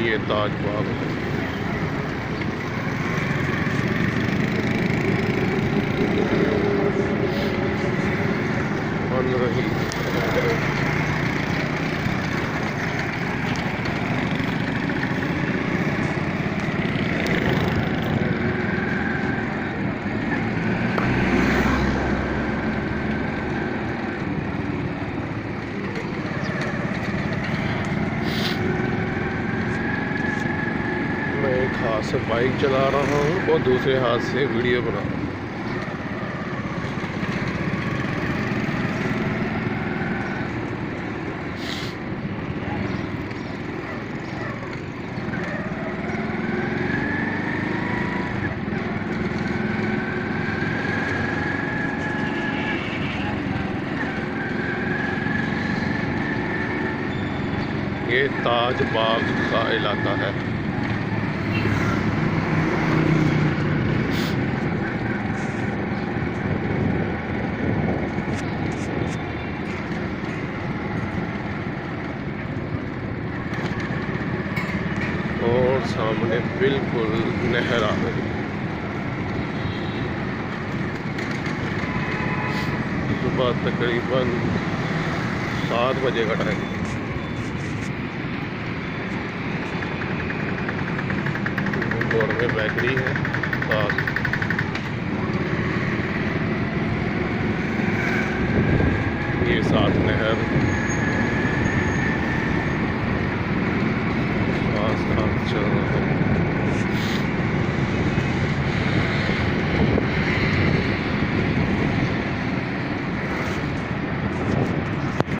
ये ताज बाग बन रही। मैं एक हाथ से बाइक चला रहा हूँ और दूसरे हाथ से वीडियो बना रहा हूँ। ये ताज बाग का इलाका है। और सामने बिल्कुल नहर आ गई। सुबह तकरीबन 7 बजे का टाइम। और में बेकरी है साथ। ये साथ नहर